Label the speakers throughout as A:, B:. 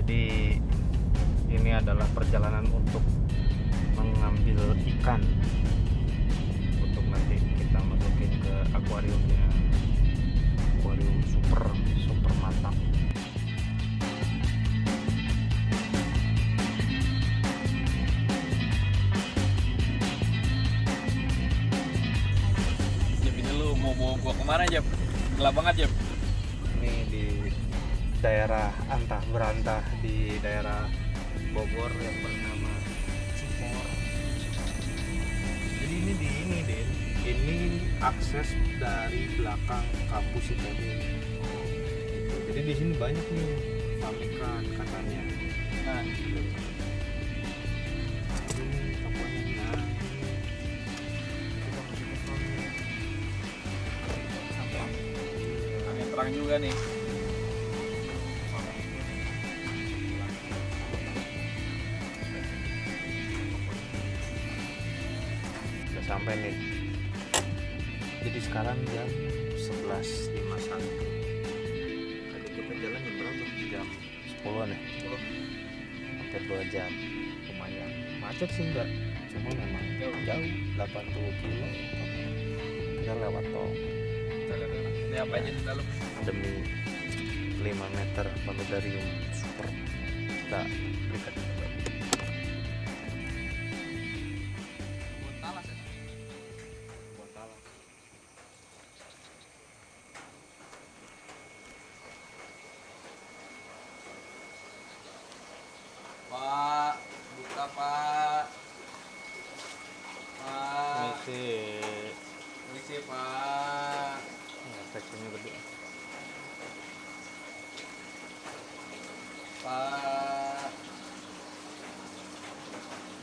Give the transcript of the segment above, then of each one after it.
A: Jadi ini adalah perjalanan untuk mengambil ikan untuk nanti kita masukin ke akuariumnya, akuarium super mantap.
B: Jep, ini lu mau bawa gua kemana, Jep? Gelap banget, Jep.
A: Ini di daerah antah berantah di daerah Bogor yang bernama Cipor. Jadi ini akses dari belakang kampus ITB. Gitu. Jadi di sini banyak nih farm ikan katanya.
B: Nah,
A: Gitu. Ini tokonya. Nah, kita masuk ke farmnya.
B: angin terang juga nih.
A: Udah sampai nih. Jadi sekarang jam 11.51. Tadi kita jalan jam berapa? Jam 10-an ya? 10. Hampir 2 jam. Lumayan. Macet sih enggak. Cuma memang jauh 80 kilo. Kita lewat tol
B: Ini apa aja di dalam?
A: demi 5 meter paludarium super. Kita berikan
B: Talas ya? Pak, buka Pak. Pak, permisi Pak.
A: efeknya gede.
B: Pak,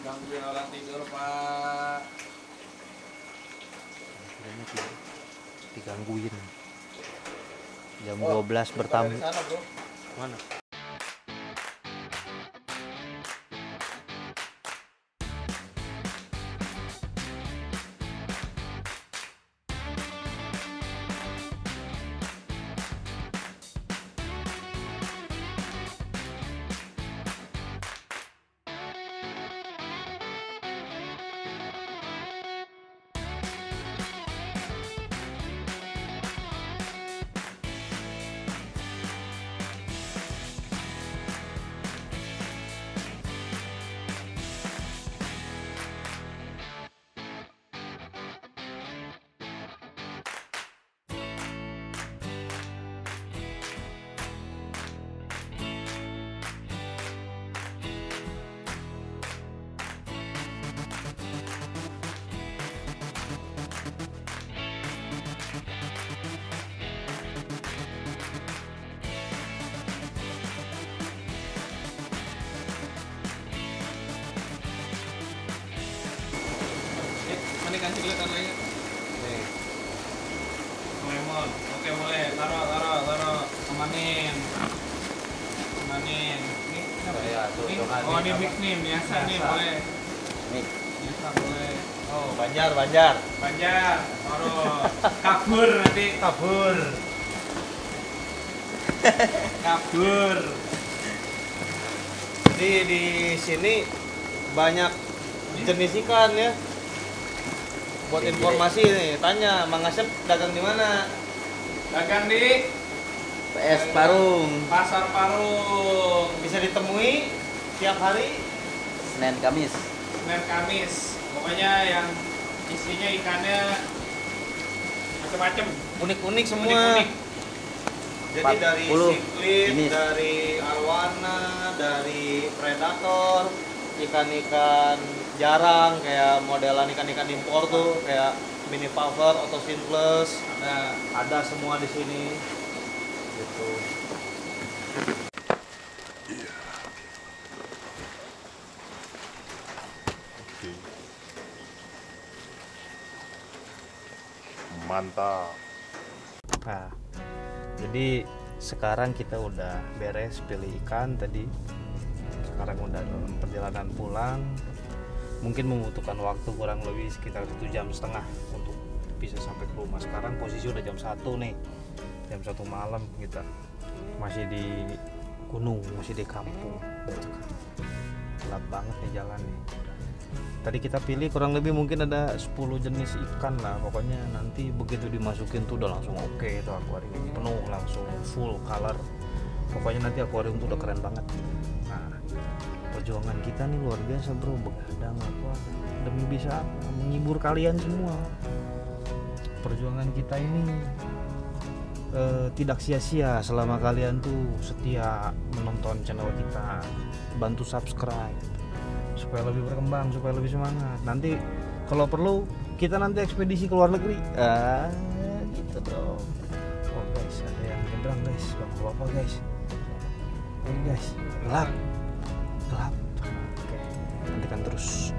B: gangguin orang tidur Pak.
A: Akhirnya digangguin. Jam 12 bertamu.
B: Dari sana bro.
A: Mana?
B: Mana ikan cilet lainnya?
A: Nih.
B: Lemon. Oke boleh. Taruh. Kemanin. Ini apa
A: Ya, tuh,
B: Ini?
A: tuh,
B: Oh
A: ini
B: ini
A: apa?
B: mix nih, biasa nih
A: Biasa.
B: boleh.
A: Nih.
B: Biasa boleh. Oh
A: Banjar.
B: Banjar. Taruh. Kabur nanti.
A: Kabur.
B: Kabur.
A: Jadi di sini banyak jenis ikan ya. Buat informasi nih, tanya Mang Asep dagang di mana?
B: Dagang di
C: PS Parung,
B: Pasar Parung.
A: Bisa ditemui tiap hari.
C: Senin Kamis.
B: Senin Kamis. Pokoknya yang isinya ikannya macam-macam.
A: Unik-unik semua.
B: Unik-unik.
A: Jadi dari
C: 40
A: siklit,
C: jenis.
A: dari arwana, dari predator, ikan-ikan jarang kayak modelan ikan-ikan impor tuh kayak mini puffer, otocin plus, ada semua di sini. Gitu. Mantap. Nah, jadi sekarang kita udah beres pilih ikan tadi. Sekarang udah dalam perjalanan pulang. Mungkin membutuhkan waktu kurang lebih sekitar 1,5 jam untuk bisa sampai ke rumah. Sekarang posisi udah jam 1 nih. Jam 1 malam kita. Masih di gunung, masih di kampung. Gelap banget nih jalan nih. Tadi kita pilih kurang lebih mungkin ada 10 jenis ikan lah. Pokoknya nanti begitu dimasukin tuh udah langsung oke itu akuarium penuh, langsung full color. Pokoknya nanti akuarium tuh udah keren banget. Nah, perjuangan kita nih luar biasa bro, begadang apa demi bisa menghibur kalian semua. Perjuangan kita ini tidak sia-sia selama kalian tuh setia menonton channel kita, bantu subscribe supaya lebih berkembang, supaya lebih semangat. Nanti kalau perlu kita nanti ekspedisi ke luar negeri, gitu dong. Oh guys, ada yang nyebrang guys, bapak-bapak guys. Ini guys, gelap. Oke, nantikan terus.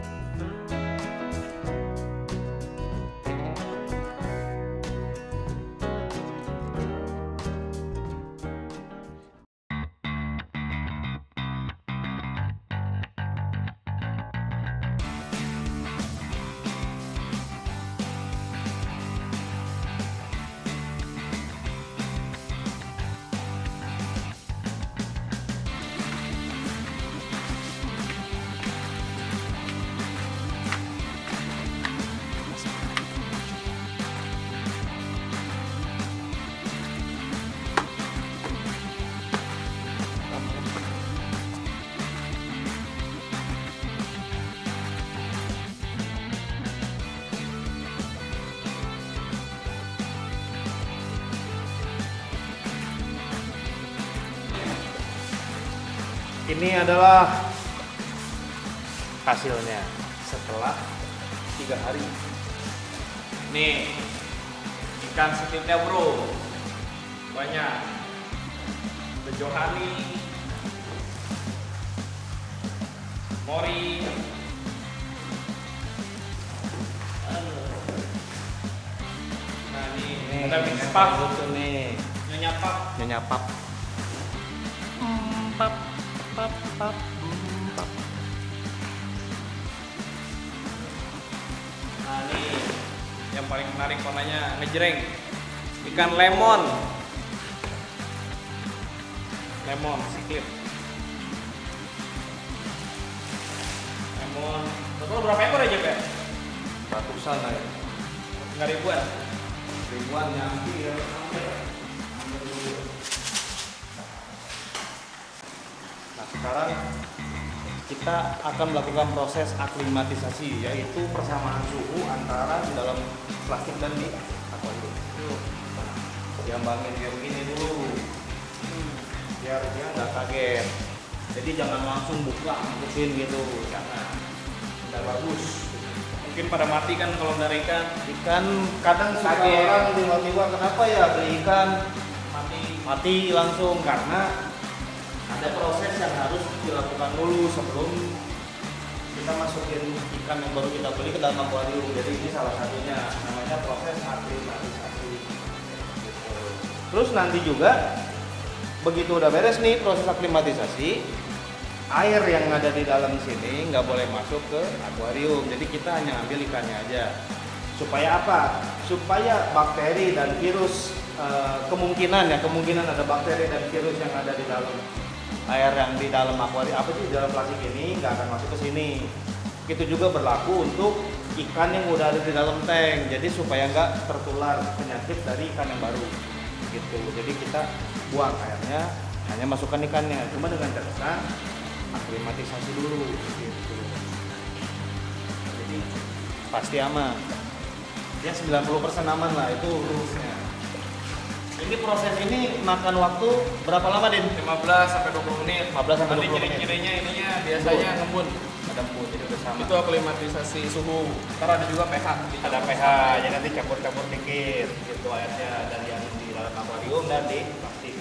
A: Ini adalah hasilnya setelah 3 hari.
B: Nih, ikan setipnya bro, banyak. Ada Johani, Mori, nah nih ada mix pap,
C: nih.
B: nyonya pap.
C: Nyonya pap.
B: Pap. Nah nih yang paling menarik warnanya ngejreng, ikan lemon siklit lemon. Total berapa ekor aja Pak?
C: Ratusan lah ya.
B: Nggak ribuan.
C: Ribuan nyambi ya.
A: Nah, sekarang kita akan melakukan proses aklimatisasi, yaitu persamaan suhu antara di dalam plastik dan di akuarium. Diambangin kayak begini dulu, biar dia nggak kaget. Jadi jangan langsung buka, masukin gitu, jangan. Nggak bagus.
B: Mungkin pada mati kan kalau dari ikan
A: Kadang suka
B: Kaget.
A: orang tiba-tiba kenapa ya beli ikan
B: mati.
A: mati langsung, karena ada proses yang harus dilakukan dulu sebelum kita masukin ikan yang baru kita beli ke dalam akuarium. Jadi ini salah satunya, namanya proses aklimatisasi. Gitu. Terus nanti juga begitu udah beres nih proses aklimatisasi, air yang ada di dalam sini nggak boleh masuk ke akuarium. Jadi kita hanya ambil ikannya aja. Supaya apa? Supaya bakteri dan virus, kemungkinan ada bakteri dan virus yang ada di dalam air yang di dalam akuarium, di dalam plastik ini nggak akan masuk ke sini. Itu juga berlaku untuk ikan yang udah ada di dalam tank. Jadi supaya nggak tertular penyakit dari ikan yang baru. Gitu. Jadi kita buang airnya, hanya masukkan ikannya. Cuma dengan catatan aklimatisasi dulu. Gitu. Jadi pasti aman. Ya 90% aman lah, itu rulesnya. Ini proses ini makan waktu berapa lama, Din?
B: 15 sampai 20 menit.
A: 15 sampai
B: Nanti
A: 20 menit.
B: ciri-cirinya ininya biasanya ngembun.
A: Ada emput, jadi udah sama.
B: Itu aklimatisasi suhu. Ntar ada juga pH.
A: Ada pH, jadi nanti campur-campur dikit gitu airnya dari yang di dalam akuarium dan di plastik.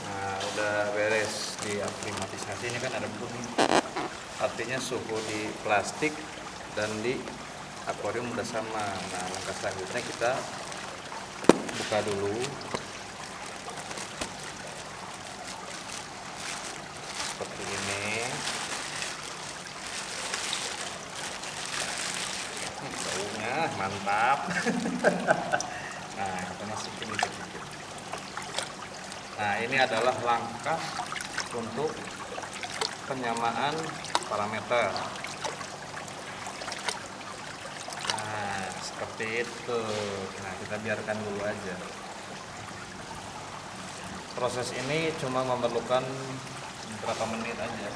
A: Nah, udah beres. di aklimatisasi ini kan ada bunyi, artinya suhu di plastik dan di akuarium udah sama. Nah, langkah selanjutnya kita buka dulu seperti ini. Baunya mantap. Nah, kita masukin dikit-dikit. Nah, ini adalah langkah untuk penyamaan parameter. Nah, seperti itu. Nah, kita biarkan dulu aja. Proses ini cuma memerlukan beberapa menit aja.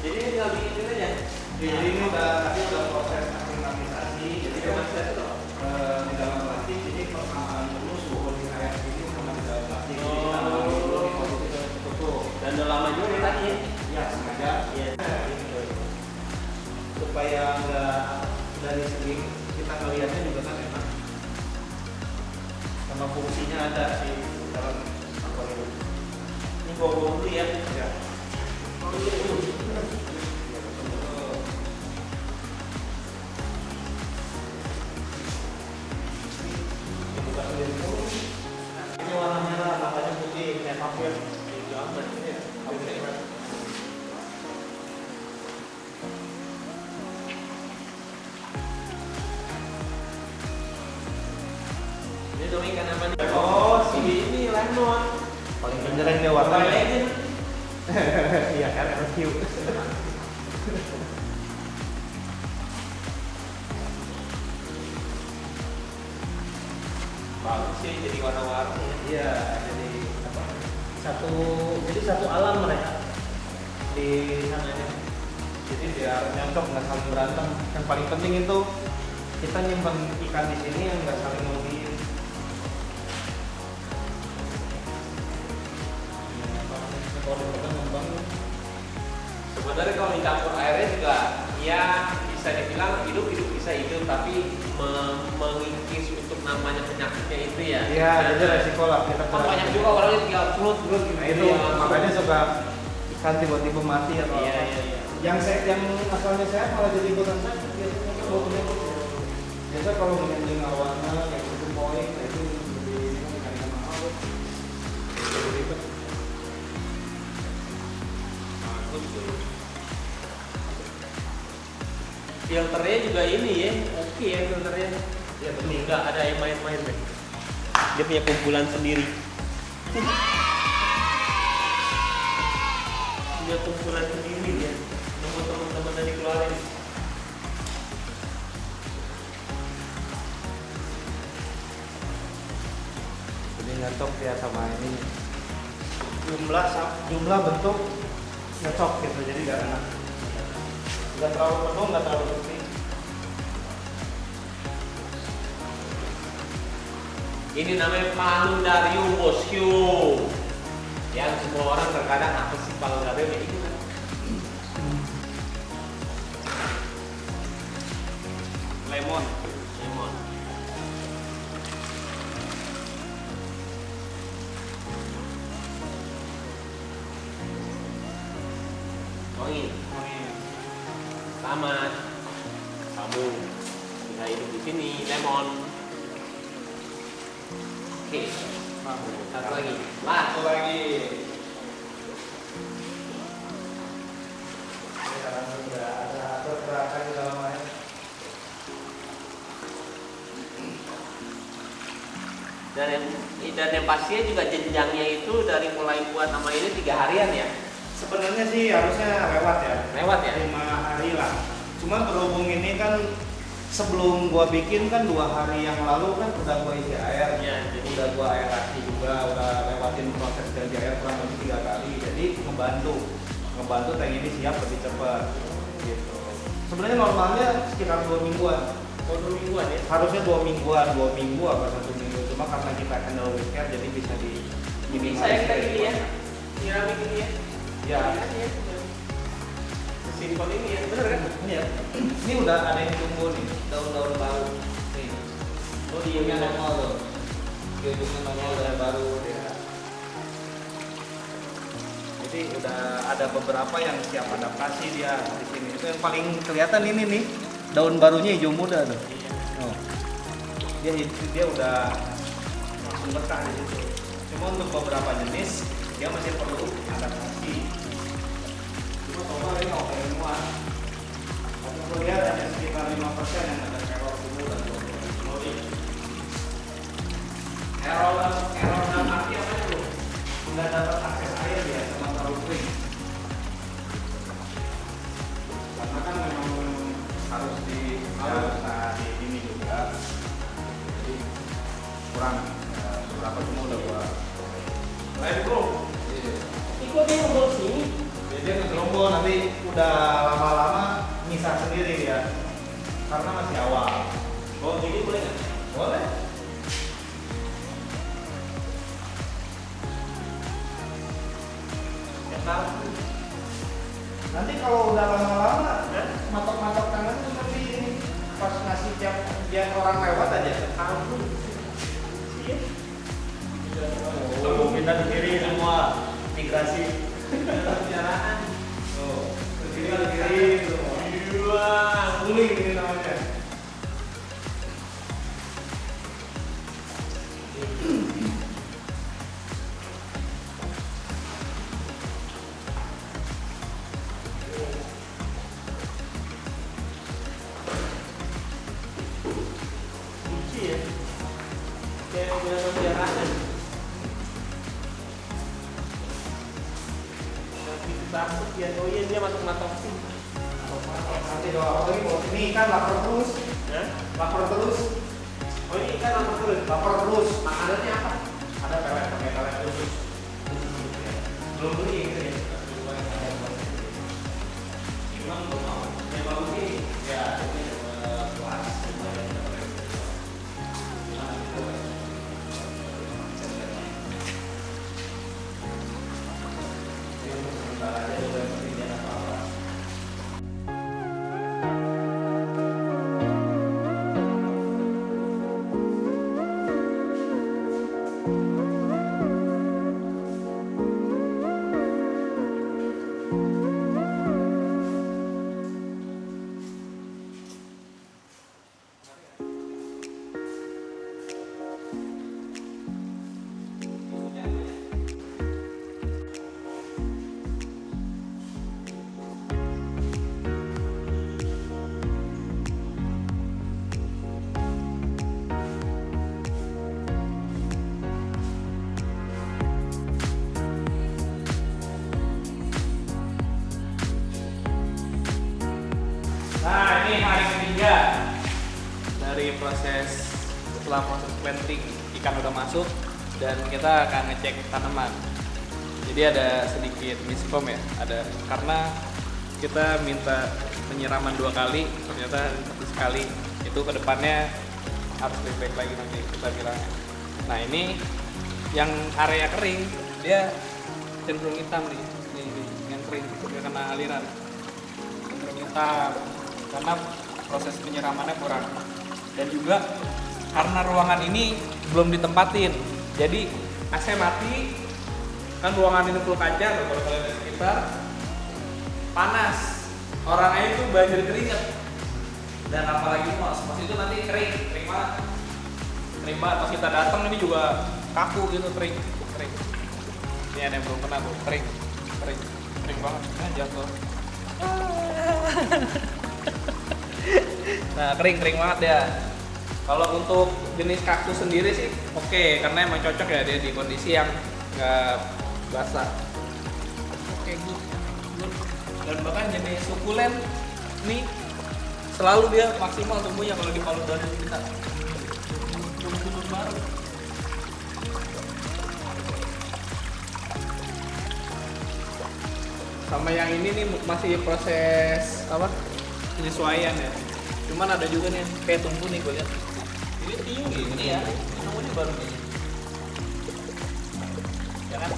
B: Jadi ini tinggal bikin aja.
C: Jadi ini udah proses aklimatisasi. Jadi di dalam plastik. Jadi persamaan dulu suhu di air ini sama di dalam plastik. Jadi kita dulu di posisi tertutup.
B: Dan udah lama juga nih tadi ya.
C: Ya sengaja.
B: Iya.
C: Supaya nggak dari segi kita ngelihatnya juga kan enak. Sama fungsinya ada sih dalam akuarium.
B: Ini bawa dulu ya.
C: Ya.
B: Ini warna merah, matanya putih, kayak vampir. Gambar ini ya. Ini dong ikan apa nih? Oh, si ini lemon.
C: Paling menjereng dia warnanya.
B: Legend.
C: Iya kan, RQ.
B: Bagus sih jadi warna-warni.
C: Iya, jadi apa?
B: Jadi satu alam mereka di sananya.
C: Jadi biar nyocok nggak saling berantem. Yang paling penting itu kita nyimpen ikan di sini yang nggak saling ngeluhin.
B: Sebenarnya kalau dicampur airnya juga ya bisa dibilang hidup bisa hidup, tapi mengikis untuk namanya penyakitnya itu ya.
C: Iya, jadi resiko lah kita.
B: Kan banyak juga orangnya tinggal flut gitu.
C: Nah itu makanya suka ikan tiba-tiba mati atau
B: Iya,
C: apa.
B: iya, iya.
C: Yang asalnya sehat malah jadi ikutan sakit biasanya kan bau penyakit. Biasa kalau menyentuh arowana kayak itu poin, nah itu lebih ikan mahal. Jadi ribet.
B: Filternya juga ini ya, oke ya filternya. Ya betul, nggak ada yang main-main deh. Dia punya kumpulan sendiri. Punya kumpulan sendiri dia. Nomor teman-teman yang dikeluarin.
C: Jadi nyocok ya sama ini jumlah bentuk nyocok gitu, jadi gak enak. Nggak terlalu penuh, nggak terlalu bersih.
B: Ini namanya Paludarium bosio. Yang semua orang terkadang apa sih Paludarium ya itu kan? Lemon. Wangi. Selamat. Kamu bisa hidup di sini. Lemon. Oke. Satu lagi.
C: Satu lagi. Sekarang sudah ada pergerakan di dalam air.
B: Dan yang pastinya juga jenjangnya itu dari mulai buat nama ini 3 harian ya.
C: Sebenarnya sih harusnya lewat ya.
B: Lewat ya?
C: 5 hari lah. Cuman berhubung ini kan sebelum gua bikin kan 2 hari yang lalu kan udah gua isi air.
B: Ya, jadi
C: Udah gua aerasi juga, udah lewatin proses ganti air kurang lebih 3 kali. Jadi ngebantu tank ini siap lebih cepat. gitu. Sebenarnya normalnya sekitar 2 mingguan.
B: Oh, 2 mingguan ya?
C: Harusnya 2 mingguan, 2 minggu apa 1 minggu. Cuma karena kita handle with care jadi bisa di
B: Bisa ya kita gini ya, nyiramik ini ya?
C: Ya.
B: Simpel ini ya, bener kan?
C: Iya. Ini udah ada yang tumbuh nih, daun-daun baru. Nih.
B: Oh, di
C: Ujungnya normal tuh. Di ujungnya normal udah baru dia. Jadi udah ada beberapa yang siap adaptasi dia di sini. Itu yang paling kelihatan ini nih, daun barunya hijau muda tuh. Oh. Dia udah langsung betah di situ. Cuma untuk beberapa jenis dia masih perlu adaptasi. Cuma total ini oke semua. Aku lihat ada sekitar 5% yang ada error tumbuh dan tumbuh.
B: Error dalam arti apa ya, Bro?
C: Nggak dapat akses air ya, sama terlalu kering. Karena kan memang harus di ini juga. Jadi kurang beberapa cuma udah gua.
B: Lain, Bro. Ikut dia ngobrol sini.
C: Jadi dia ngegerombol nanti udah lama-lama misah sendiri dia. Karena masih awal.
B: Oh, ini boleh nggak?
C: Boleh.
B: Ya tahu.
C: Nanti kalau udah lama-lama, matok-matok tangan tuh nanti pas ngasih tiap biar orang lewat aja.
B: Tahu. Iya.
C: Oh, kita di kiri semua migrasi.
B: Pembicaraan.
C: Oh, ke kiri semua.
B: Wah,
C: Guling ini namanya.
B: lucu ya. Kayak udah pembicaraan. Takut ya, oh iya dia matok-matok sih.
C: Nanti doa lagi bos. Ini ikan lapar terus,
B: Hah?
C: lapar terus,
B: Oh ini ikan apa terus?
C: lapar terus.
B: Makanannya apa?
C: Ada pelet, pakai pelet khusus.
B: Belum beli gitu ya?
C: Cuma belum mau. Yang bagus ini, ya ini kelas. Sebentar aja dulu yang penting jangan apa-apa.
B: Nah ini hari ketiga dari proses setelah proses planting ikan udah masuk dan kita akan ngecek tanaman. Jadi ada sedikit miskom ya, ada karena kita minta penyiraman 2 kali, ternyata 1 kali. Itu kedepannya harus lebih baik lagi nanti kita bilangnya. Nah ini yang area kering dia cenderung hitam nih, ini yang kering dia kena aliran cenderung hitam karena proses penyiramannya kurang. Dan juga karena ruangan ini belum ditempatin, jadi AC mati, kan ruangan ini full kaca, kalau kalian di sekitar panas, orangnya itu banjir keringet. Dan apalagi mas itu nanti kering banget pas kita datang ini juga kaku gitu, kering. Ini ada yang belum pernah tuh, kering banget, nah jatuh. Nah kering banget ya. Kalau untuk jenis kaktus sendiri sih oke, karena emang cocok ya dia di kondisi yang nggak basah. Oke, good. Dan bahkan jenis sukulen nih selalu dia maksimal tumbuhnya kalau di Palu Daun kita. Tumbuh baru. Sama yang ini nih masih proses apa? Penyesuaian ya. Cuman ada juga nih kayak tumbuh nih gue lihat. Ini tinggi ini ya. Ini baru nih. Ya kan?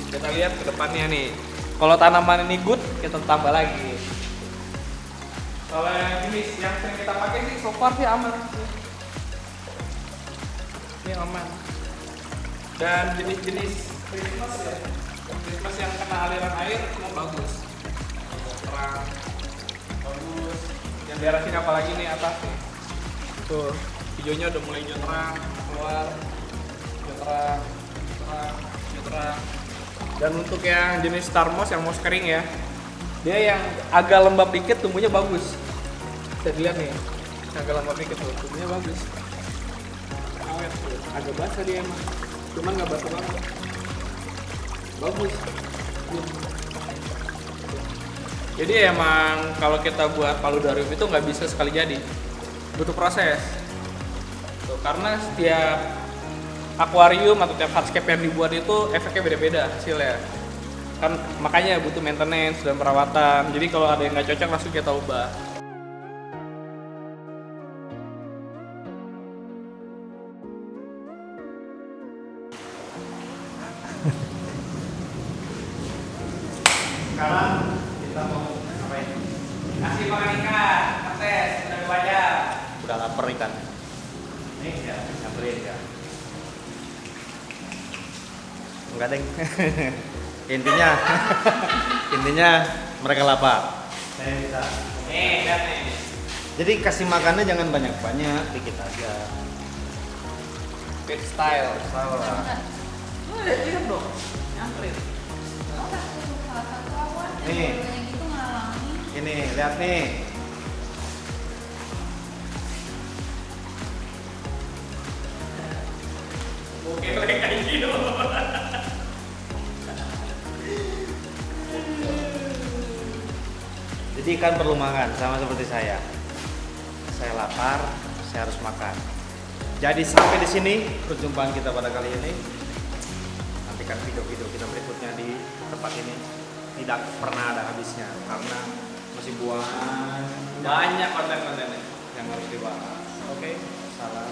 B: Kita lihat ke depannya nih. Kalau tanaman ini good, kita tambah lagi. Kalau yang jenis yang sering kita pakai sih so far sih aman. Ini aman. Dan jenis-jenis Christmas ya. Christmas yang kena aliran air semua bagus. Terang, bagus. Yang daerah sini apalagi nih atas nih. Tuh, hijaunya udah mulai hijau terang keluar. Hijau terang, hijau terang. Dan untuk yang jenis star moss yang moss kering ya, dia yang agak lembab dikit tumbuhnya bagus. Bisa dilihat nih, agak lembab dikit tuh tumbuhnya bagus. Awet tuh, agak basah dia emang, cuman nggak basah banget. Bagus. Jadi emang kalau kita buat paludarium itu nggak bisa sekali jadi, butuh proses. Tuh, karena setiap akuarium atau tiap hardscape yang dibuat itu efeknya beda-beda hasilnya. Kan makanya butuh maintenance dan perawatan. Jadi kalau ada yang nggak cocok langsung kita ubah.
C: Sekarang kita mau ngapain?
B: Kasih makan ikan, tes, udah 2 jam.
A: Udah lapar ikan.
C: Nih ya.
A: Nyamperin ya. Enggak deng. intinya mereka lapar.
C: Saya bisa.
B: Nih, lihat nih.
A: Jadi kasih makannya jangan banyak-banyak, dikit aja.
B: Pit style.
A: Tahu lah.
B: Lihat dong, nyamperin.
A: Nih. Ini lihat nih.
B: Oke, kayak gitu.
A: Jadi ikan perlu makan, sama seperti saya. Saya lapar, saya harus makan. Jadi sampai di sini perjumpaan kita pada kali ini. Nantikan video-video kita berikutnya di tempat ini. Tidak pernah ada habisnya karena masih
B: Banyak konten-kontennya.
A: yang harus dibahas. Oke, salam.